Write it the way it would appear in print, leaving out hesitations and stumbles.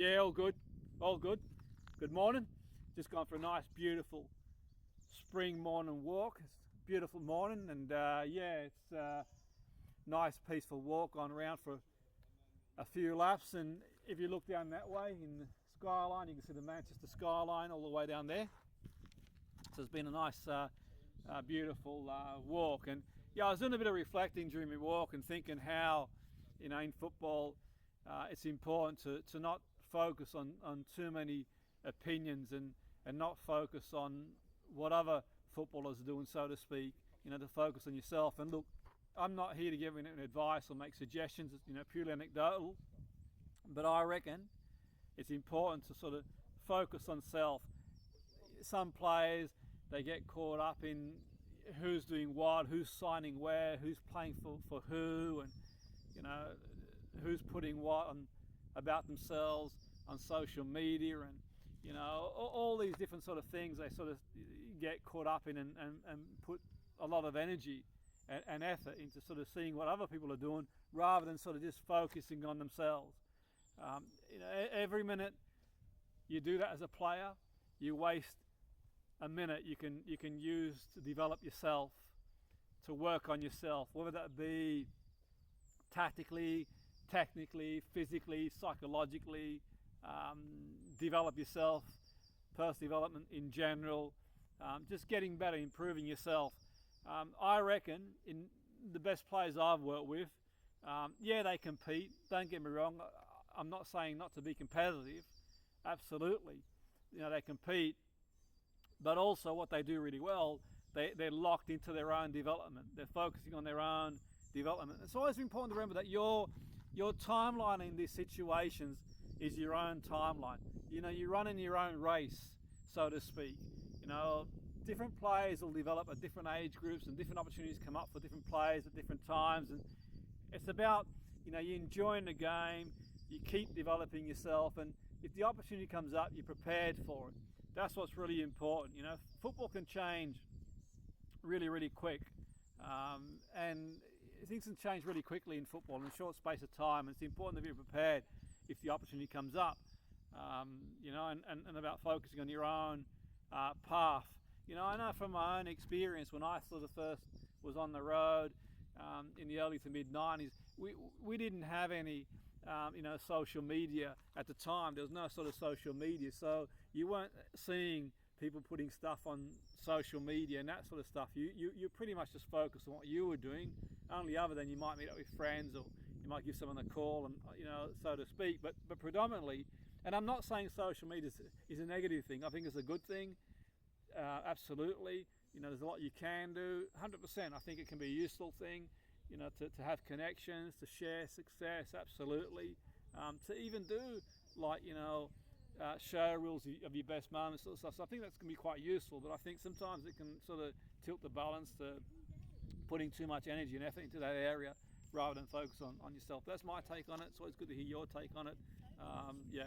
Yeah, all good. All good. Good morning. Just gone for a nice, beautiful spring morning walk. It's a beautiful morning, and yeah, it's a nice, peaceful walk. Gone around for a few laps, and if you look down that way in the skyline, you can see the Manchester skyline all the way down there. So it's been a nice, beautiful walk. And yeah, I was doing a bit of reflecting during my walk and thinking how, in football, it's important to not focus on too many opinions and not focus on what other footballers are doing, so to speak. To focus on yourself. And look, I'm not here to give any advice or make suggestions. It's purely anecdotal, but I reckon it's important to sort of focus on self. Some players, they get caught up in who's doing what, who's signing where, who's playing for who, and who's putting what on about themselves on social media, and all these different sort of things they sort of get caught up in, and put a lot of energy and effort into sort of seeing what other people are doing rather than sort of just focusing on themselves. Every minute you do that as a player, you waste a minute you can use to develop yourself, to work on yourself, whether that be tactically, technically, physically, psychologically. Develop yourself, personal development in general, just getting better, improving yourself. I reckon in the best players I've worked with, yeah, they compete. Don't get me wrong. I'm not saying not to be competitive. Absolutely, they compete, but also what they do really well, they're locked into their own development. They're focusing on their own development. It's always important to remember that your timeline in these situations is your own timeline. You're running your own race, so to speak. Different players will develop at different age groups, and different opportunities come up for different players at different times. And it's about, you enjoying the game, you keep developing yourself, and if the opportunity comes up, you're prepared for it. That's what's really important. Football can change really, really quick. And things can change really quickly in football in a short space of time, and it's important to be prepared if the opportunity comes up. And about focusing on your own path. I know from my own experience, when I sort of first was on the road in the early to mid 90s, we didn't have any social media at the time. There was no sort of social media, so you weren't seeing people putting stuff on social media and that sort of stuff. You pretty much just focused on what you were doing. Only other than you might meet up with friends, or you might give someone a call, and so to speak. But predominantly, and I'm not saying social media is a negative thing. I think it's a good thing. Absolutely. There's a lot you can do. 100%. I think it can be a useful thing. To have connections, to share success. Absolutely. To even do like share reels of your best moments, sort of stuff. So I think that's going to be quite useful. But I think sometimes it can sort of tilt the balance to putting too much energy and effort into that area rather than focus on yourself. That's my take on it. It's always good to hear your take on it. Yeah.